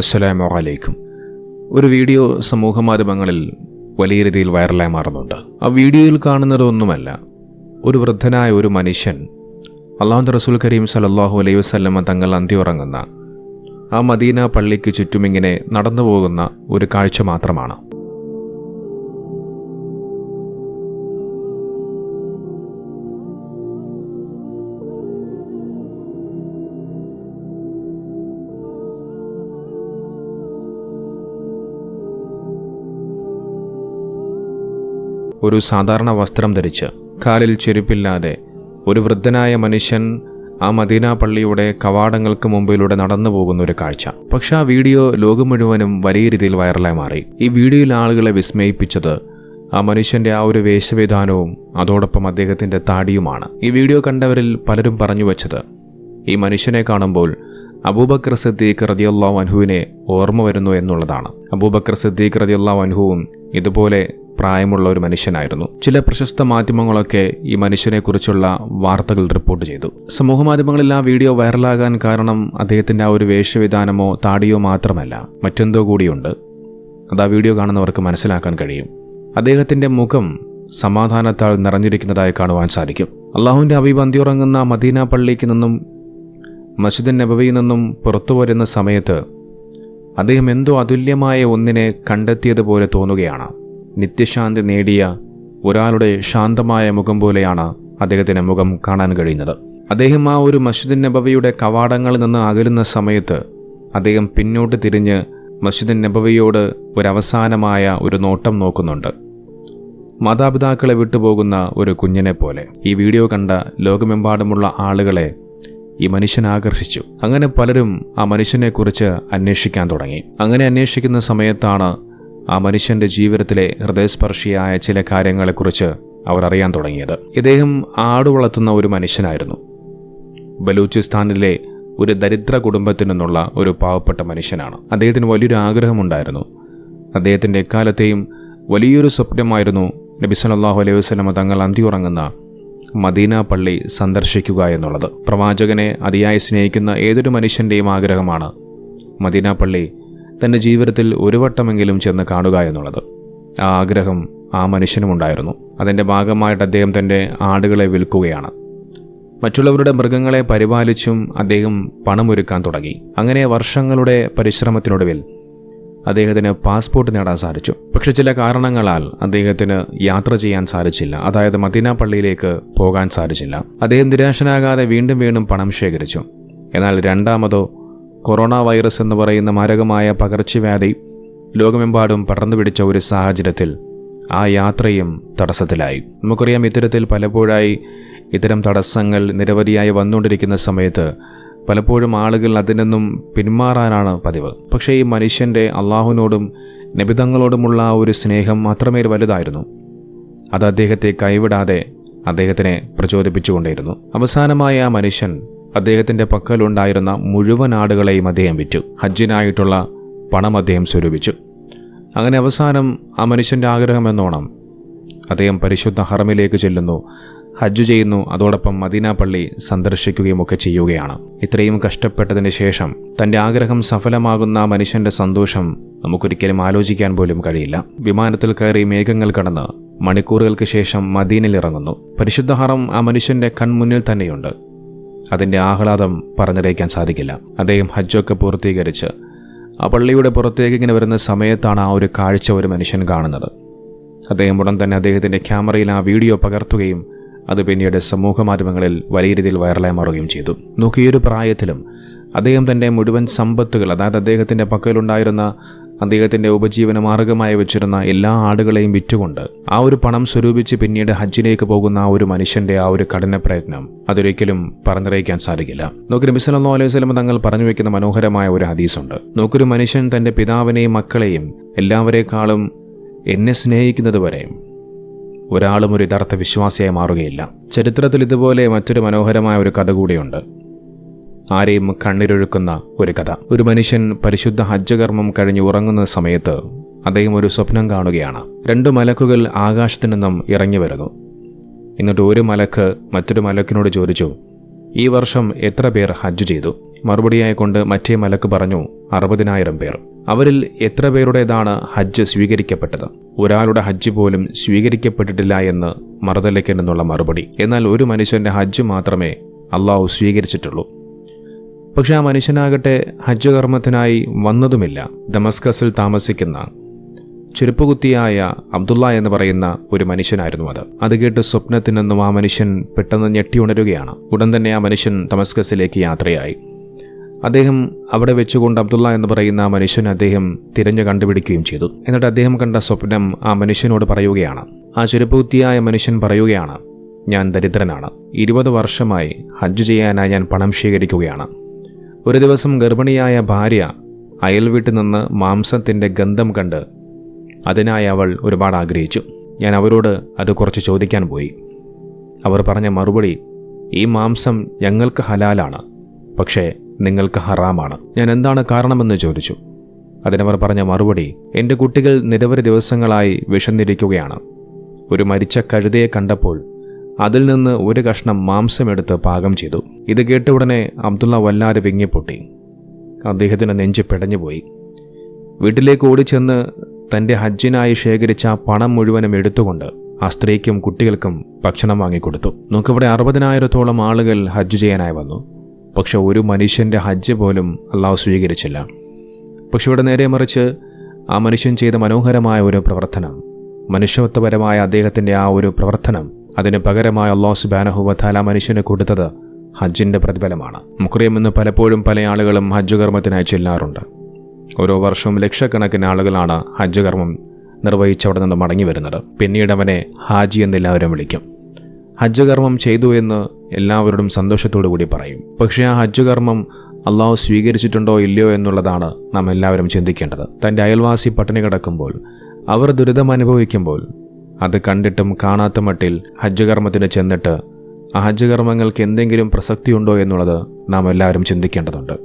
അസ്സലാമു അലൈക്കും. ഒരു വീഡിയോ സമൂഹ മാധ്യമങ്ങളിൽ വലിയ രീതിയിൽ വൈറലായി മാറുന്നുണ്ട്. ആ വീഡിയോയിൽ കാണുന്നതൊന്നുമല്ല, ഒരു വൃദ്ധനായ ഒരു മനുഷ്യൻ അല്ലാഹുവിൻ്റെ റസൂൽ കരീം സല്ലല്ലാഹു അലൈഹി വസല്ലമ തങ്ങൾ അന്തിയുറങ്ങുന്ന ആ മദീന പള്ളിക്ക് ചുറ്റുമിങ്ങനെ നടന്നു പോകുന്ന ഒരു കാഴ്ച മാത്രമാണ്. ഒരു സാധാരണ വസ്ത്രം ധരിച്ച് കാലിൽ ചെരുപ്പില്ലാതെ ഒരു വൃദ്ധനായ മനുഷ്യൻ ആ മദീന പള്ളിയുടെ കവാടങ്ങൾക്ക് മുമ്പിലൂടെ നടന്നു പോകുന്ന ഒരു കാഴ്ച. പക്ഷെ ആ വീഡിയോ ലോകം മുഴുവനും വലിയ രീതിയിൽ വൈറലായി മാറി. ഈ വീഡിയോയിൽ ആളുകളെ വിസ്മയിപ്പിച്ചത് ആ മനുഷ്യന്റെ ആ ഒരു വേഷവിധാനവും അതോടൊപ്പം അദ്ദേഹത്തിന്റെ താടിയുമാണ്. ഈ വീഡിയോ കണ്ടവരിൽ പലരും പറഞ്ഞു വച്ചത് ഈ മനുഷ്യനെ കാണുമ്പോൾ അബൂബക്കർ സിദ്ദീഖ് റളിയല്ലാഹു അൻഹുവിനെ ഓർമ്മ വരുന്നു എന്നുള്ളതാണ്. അബൂബക്കർ സിദ്ദീഖ് റളിയല്ലാഹു അൻഹുവും ഇതുപോലെ പ്രായമുള്ള ഒരു മനുഷ്യനായിരുന്നു. ചില പ്രശസ്ത മാധ്യമങ്ങളൊക്കെ ഈ മനുഷ്യനെക്കുറിച്ചുള്ള വാർത്തകൾ റിപ്പോർട്ട് ചെയ്തു. സമൂഹ മാധ്യമങ്ങളിൽ ആ വീഡിയോ വൈറലാകാൻ കാരണം അദ്ദേഹത്തിന്റെ ആ ഒരു വേഷവിധാനമോ താടിയോ മാത്രമല്ല, മറ്റെന്തോ കൂടിയുണ്ട്. അത് ആ വീഡിയോ കാണുന്നവർക്ക് മനസ്സിലാക്കാൻ കഴിയും. അദ്ദേഹത്തിന്റെ മുഖം സമാധാനത്താൽ നിറഞ്ഞിരിക്കുന്നതായി കാണുവാൻ സാധിക്കും. അള്ളാഹുവിന്റെ ഹബീബ് അന്തിയുറങ്ങുന്ന മദീന പള്ളിക്ക് നിന്നും മസ്ജിദ് നബവിയിൽ നിന്നും പുറത്തു വരുന്ന സമയത്ത് അദ്ദേഹം എന്തോ അതുല്യമായ ഒന്നിനെ കണ്ടെത്തിയതുപോലെ തോന്നുകയാണ്. നിത്യശാന്തി നേടിയ ഒരാളുടെ ശാന്തമായ മുഖം പോലെയാണ് അദ്ദേഹത്തിൻ്റെ മുഖം കാണാൻ കഴിയുന്നത്. അദ്ദേഹം ആ ഒരു മസ്ജിദ് നബവിയുടെ കവാടങ്ങളിൽ നിന്ന് അകലുന്ന സമയത്ത് അദ്ദേഹം പിന്നോട്ട് തിരിഞ്ഞ് മസ്ജിദ് നബവിയോട് ഒരവസാനമായ ഒരു നോട്ടം നോക്കുന്നുണ്ട്, മാതാപിതാക്കളെ വിട്ടുപോകുന്ന ഒരു കുഞ്ഞിനെ പോലെ. ഈ വീഡിയോ കണ്ട ലോകമെമ്പാടുമുള്ള ആളുകളെ ഈ മനുഷ്യൻ ആകർഷിച്ചു. അങ്ങനെ പലരും ആ മനുഷ്യനെക്കുറിച്ച് അന്വേഷിക്കാൻ തുടങ്ങി. അങ്ങനെ അന്വേഷിക്കുന്ന സമയത്താണ് ആ മനുഷ്യന്റെ ജീവിതത്തിലെ ഹൃദയസ്പർശിയായ ചില കാര്യങ്ങളെക്കുറിച്ച് അവർ അറിയാൻ തുടങ്ങിയത്. ഇദ്ദേഹം ആട് വളർത്തുന്ന ഒരു മനുഷ്യനായിരുന്നു. ബലൂചിസ്ഥാനിലെ ഒരു ദരിദ്ര കുടുംബത്തിൽ നിന്നുള്ള ഒരു പാവപ്പെട്ട മനുഷ്യനാണ്. അദ്ദേഹത്തിന് വലിയൊരു ആഗ്രഹമുണ്ടായിരുന്നു. അദ്ദേഹത്തിൻ്റെ എക്കാലത്തെയും വലിയൊരു സ്വപ്നമായിരുന്നു നബി സല്ലല്ലാഹു അലൈഹി വസല്ലമ തങ്ങൾ അന്തിയുറങ്ങുന്ന മദീന പള്ളി സന്ദർശിക്കുക എന്നുള്ളത്. പ്രവാചകനെ അതിയായി സ്നേഹിക്കുന്ന ഏതൊരു മനുഷ്യൻ്റെയും ആഗ്രഹമാണ് മദീന പള്ളി തൻ്റെ ജീവിതത്തിൽ ഒരു വട്ടമെങ്കിലും ചെന്ന് കാണുക എന്നുള്ളത്. ആ ആഗ്രഹം ആ മനുഷ്യനുമുണ്ടായിരുന്നു. അതിൻ്റെ ഭാഗമായിട്ട് അദ്ദേഹം തൻ്റെ ആടുകളെ വിൽക്കുകയാണ്. മറ്റുള്ളവരുടെ മൃഗങ്ങളെ പരിപാലിച്ചും അദ്ദേഹം പണമൊരുക്കാൻ തുടങ്ങി. അങ്ങനെ വർഷങ്ങളുടെ പരിശ്രമത്തിനൊടുവിൽ അദ്ദേഹത്തിന് പാസ്പോർട്ട് നേടാൻ സാധിച്ചു. പക്ഷെ ചില കാരണങ്ങളാൽ അദ്ദേഹത്തിന് യാത്ര ചെയ്യാൻ സാധിച്ചില്ല. അതായത് മദീന പള്ളിയിലേക്ക് പോകാൻ സാധിച്ചില്ല. അദ്ദേഹം നിരാശനാകാതെ വീണ്ടും പണം ശേഖരിച്ചു. എന്നാൽ രണ്ടാമതോ കൊറോണ വൈറസ് എന്ന് പറയുന്ന മാരകമായ പകർച്ചവ്യാധി ലോകമെമ്പാടും പടർന്നു പിടിച്ച ഒരു സാഹചര്യത്തിൽ ആ യാത്രയും തടസ്സത്തിലായി. നമുക്കറിയാം, ഇത്തരത്തിൽ പലപ്പോഴായി ഇത്തരം തടസ്സങ്ങൾ നിരവധിയായി വന്നുകൊണ്ടിരിക്കുന്ന സമയത്ത് പലപ്പോഴും ആളുകൾ അതിൽ നിന്നും പിന്മാറാനാണ് പതിവ്. പക്ഷേ ഈ മനുഷ്യൻ്റെ അള്ളാഹുവിനോടും നബിതങ്ങളോടുമുള്ള ആ ഒരു സ്നേഹം അത്രമേൽ വലുതായിരുന്നു. അത് അദ്ദേഹത്തെ കൈവിടാതെ അദ്ദേഹത്തിനെ പ്രചോദിപ്പിച്ചുകൊണ്ടേയിരുന്നു. അവസാനമായ ആ മനുഷ്യൻ അദ്ദേഹത്തിൻ്റെ പക്കലുണ്ടായിരുന്ന മുഴുവൻ ആടുകളെയും അദ്ദേഹം വിറ്റു. ഹജ്ജിനായിട്ടുള്ള പണം അദ്ദേഹം സ്വരൂപിച്ചു. അങ്ങനെ അവസാനം ആ മനുഷ്യൻ്റെ ആഗ്രഹമെന്നോണം അദ്ദേഹം പരിശുദ്ധ ഹറമിലേക്ക് ചെല്ലുന്നു, ഹജ്ജ് ചെയ്യുന്നു, അതോടൊപ്പം മദീന പള്ളി സന്ദർശിക്കുകയും ഒക്കെ ചെയ്യുകയാണ്. ഇത്രയും കഷ്ടപ്പെട്ടതിന് ശേഷം തൻ്റെ ആഗ്രഹം സഫലമാകുന്ന ആ മനുഷ്യൻ്റെ സന്തോഷം നമുക്കൊരിക്കലും ആലോചിക്കാൻ പോലും കഴിയില്ല. വിമാനത്തിൽ കയറി മേഘങ്ങൾ കടന്ന് മണിക്കൂറുകൾക്ക് ശേഷം മദീനയിൽ ഇറങ്ങുന്നു. പരിശുദ്ധ ഹറം ആ മനുഷ്യൻ്റെ കൺമുന്നിൽ തന്നെയുണ്ട്. അതിൻ്റെ ആഹ്ലാദം പറഞ്ഞറിയിക്കാൻ സാധിക്കില്ല. അദ്ദേഹം ഹജ്ജൊക്കെ പൂർത്തീകരിച്ച് ആ പള്ളിയുടെ പുറത്തേക്ക് ഇങ്ങനെ വരുന്ന സമയത്താണ് ആ ഒരു കാഴ്ച ഒരു മനുഷ്യൻ കാണുന്നത്. അദ്ദേഹം ഉടൻ തന്നെ അദ്ദേഹത്തിൻ്റെ ക്യാമറയിൽ ആ വീഡിയോ പകർത്തുകയും അത് പിന്നീട് സമൂഹ മാധ്യമങ്ങളിൽ വലിയ രീതിയിൽ വൈറലായി മാറുകയും ചെയ്തു. നോക്കിയൊരു പ്രായത്തിലും അദ്ദേഹം തൻ്റെ മുഴുവൻ സമ്പത്തുകൾ, അതായത് അദ്ദേഹത്തിൻ്റെ പക്കലുണ്ടായിരുന്ന അദ്ദേഹത്തിൻ്റെ ഉപജീവന മാർഗമായി വെച്ചിരുന്ന എല്ലാ ആടുകളെയും വിറ്റുകൊണ്ട് ആ ഒരു പണം സ്വരൂപിച്ച് പിന്നീട് ഹജ്ജിലേക്ക് പോകുന്ന ആ ഒരു മനുഷ്യൻ്റെ ആ ഒരു കഠിന പ്രയത്നം അതൊരിക്കലും പറഞ്ഞറിയിക്കാൻ സാധിക്കില്ല. നോക്കി, നബി സല്ലല്ലാഹു അലൈഹി വസല്ലം തങ്ങൾ പറഞ്ഞു വയ്ക്കുന്ന മനോഹരമായ ഒരു ഹദീസുണ്ട്. നോക്കൊരു മനുഷ്യൻ തൻ്റെ പിതാവിനെയും മക്കളെയും എല്ലാവരെക്കാളും എന്നെ സ്നേഹിക്കുന്നതുവരെ ഒരാളും ഒരു യഥാർത്ഥ വിശ്വാസിയായി മാറുകയില്ല. ചരിത്രത്തിൽ ഇതുപോലെ മറ്റൊരു മനോഹരമായ ഒരു കഥ കൂടിയുണ്ട്. ആരെയും കണ്ണിരൊഴുക്കുന്ന ഒരു കഥ. ഒരു മനുഷ്യൻ പരിശുദ്ധ ഹജ്ജ് കർമ്മം കഴിഞ്ഞ് ഉറങ്ങുന്ന സമയത്ത് അദ്ദേഹം ഒരു സ്വപ്നം കാണുകയാണ്. 2 മലക്കുകൾ ആകാശത്തു നിന്നും ഇറങ്ങി വരുന്നു. എന്നിട്ട് ഒരു മലക്ക് മറ്റൊരു മലക്കിനോട് ചോദിച്ചു, ഈ വർഷം എത്ര പേർ ഹജ്ജ് ചെയ്തു? മറുപടിയായിക്കൊണ്ട് മറ്റേ മലക്ക് പറഞ്ഞു, 60,000 പേർ. അവരിൽ എത്ര പേരുടേതാണ് ഹജ്ജ് സ്വീകരിക്കപ്പെട്ടത്? ഒരാളുടെ ഹജ്ജ് പോലും സ്വീകരിക്കപ്പെട്ടിട്ടില്ല എന്ന് മറുതലയ്ക്കൽ നിന്നുള്ള മറുപടി. എന്നാൽ ഒരു മനുഷ്യൻ്റെ ഹജ്ജ് മാത്രമേ അള്ളാഹു സ്വീകരിച്ചിട്ടുള്ളൂ. പക്ഷെ ആ മനുഷ്യനാകട്ടെ ഹജ്ജ് കർമ്മത്തിനായി വന്നതുമില്ല. ദമസ്കസിൽ താമസിക്കുന്ന ചെരുപ്പുകുത്തിയായ അബ്ദുള്ള എന്ന് പറയുന്ന ഒരു മനുഷ്യനായിരുന്നു അത്. അത് കേട്ട് സ്വപ്നത്തിൽ നിന്നും ആ മനുഷ്യൻ പെട്ടെന്ന് ഞെട്ടി ഉണരുകയാണ്. ഉടൻ തന്നെ ആ മനുഷ്യൻ ദമസ്കസിലേക്ക് യാത്രയായി. അദ്ദേഹം അവിടെ വെച്ചുകൊണ്ട് അബ്ദുള്ള എന്ന് പറയുന്ന ആ മനുഷ്യൻ അദ്ദേഹം തിരഞ്ഞു കണ്ടുപിടിക്കുകയും ചെയ്തു. എന്നിട്ട് അദ്ദേഹം കണ്ട സ്വപ്നം ആ മനുഷ്യനോട് പറയുകയാണ്. ആ ചെരുപ്പുകുത്തിയായ മനുഷ്യൻ പറയുകയാണ്, ഞാൻ ദരിദ്രനാണ്. 20 വർഷമായി ഹജ്ജ് ചെയ്യാനായി ഞാൻ പണം ശേഖരിക്കുകയാണ്. ഒരു ദിവസം ഗർഭിണിയായ ഭാര്യ അയൽവീട്ടിൽ നിന്ന് മാംസത്തിൻ്റെ ഗന്ധം കണ്ട് അതിനായി അവൾ ഒരുപാട് ആഗ്രഹിച്ചു. ഞാൻ അവരോട് അത് കുറച്ച് ചോദിക്കാൻ പോയി. അവർ പറഞ്ഞ മറുപടി, ഈ മാംസം ഞങ്ങൾക്ക് ഹലാലാണ്, പക്ഷേ നിങ്ങൾക്ക് ഹറാമാണ്. ഞാൻ എന്താണ് കാരണമെന്ന് ചോദിച്ചു. അതിനവർ പറഞ്ഞ മറുപടി, എൻ്റെ കുട്ടികൾ നിരവധി ദിവസങ്ങളായി വിശന്നിരിക്കുകയാണ്. ഒരു മരിച്ച കഴുതയെ കണ്ടപ്പോൾ അതിൽ നിന്ന് ഒരു കഷ്ണം മാംസമെടുത്ത് പാകം ചെയ്തു. ഇത് കേട്ട ഉടനെ അബ്ദുള്ള വല്ലാതെ വിങ്ങിപ്പൊട്ടി. അദ്ദേഹത്തിന് നെഞ്ച് പിടഞ്ഞുപോയി. വീട്ടിലേക്ക് ഓടിച്ചെന്ന് തൻ്റെ ഹജ്ജിനായി ശേഖരിച്ച പണം മുഴുവനും എടുത്തുകൊണ്ട് ആ സ്ത്രീക്കും കുട്ടികൾക്കും ഭക്ഷണം വാങ്ങിക്കൊടുത്തു. നമുക്കിവിടെ 60,000-ഓളം ആളുകൾ ഹജ്ജ് ചെയ്യാനായി വന്നു. പക്ഷെ ഒരു മനുഷ്യൻ്റെ ഹജ്ജ് പോലും അള്ളാഹു സ്വീകരിച്ചില്ല. പക്ഷെ ഇവിടെ നേരെ മറിച്ച് ആ മനുഷ്യൻ ചെയ്ത മനോഹരമായ ഒരു പ്രവർത്തനം, മനുഷ്യത്വപരമായ അദ്ദേഹത്തിൻ്റെ ആ ഒരു പ്രവർത്തനം, അതിന് പകരമായ അല്ലാഹു സുബ്ഹാനഹു വ തആല മനുഷ്യന് കൊടുത്തത് ഹജ്ജിൻ്റെ പ്രതിഫലമാണ്. നമുക്കറിയാമെന്ന് പലപ്പോഴും പല ആളുകളും ഹജ്ജ് കർമ്മത്തിനായി ചെല്ലാറുണ്ട്. ഓരോ വർഷവും ലക്ഷക്കണക്കിന് ആളുകളാണ് ഹജ്ജ് കർമ്മം നിർവഹിച്ചവിടെ നിന്ന് മടങ്ങി വരുന്നത്. പിന്നീട് അവനെ ഹാജി എന്നെല്ലാവരും വിളിക്കും. ഹജ്ജ് കർമ്മം ചെയ്തു എന്ന് എല്ലാവരോടും സന്തോഷത്തോടു കൂടി പറയും. പക്ഷേ ആ ഹജ്ജ് കർമ്മം അള്ളാഹു സ്വീകരിച്ചിട്ടുണ്ടോ ഇല്ലയോ എന്നുള്ളതാണ് നാം എല്ലാവരും ചിന്തിക്കേണ്ടത്. തൻ്റെ അയൽവാസി പട്ടിണി കിടക്കുമ്പോൾ, അവർ ദുരിതം അനുഭവിക്കുമ്പോൾ, അത് കണ്ടിട്ടും കാണാത്ത മട്ടിൽ ഹജ്ജ് കർമ്മത്തിന് ചെന്നിട്ട് ആ ഹജ്ജ് കർമ്മങ്ങൾക്ക് എന്തെങ്കിലും പ്രസക്തിയുണ്ടോ എന്നുള്ളത് നാം എല്ലാവരും ചിന്തിക്കേണ്ടതുണ്ട്.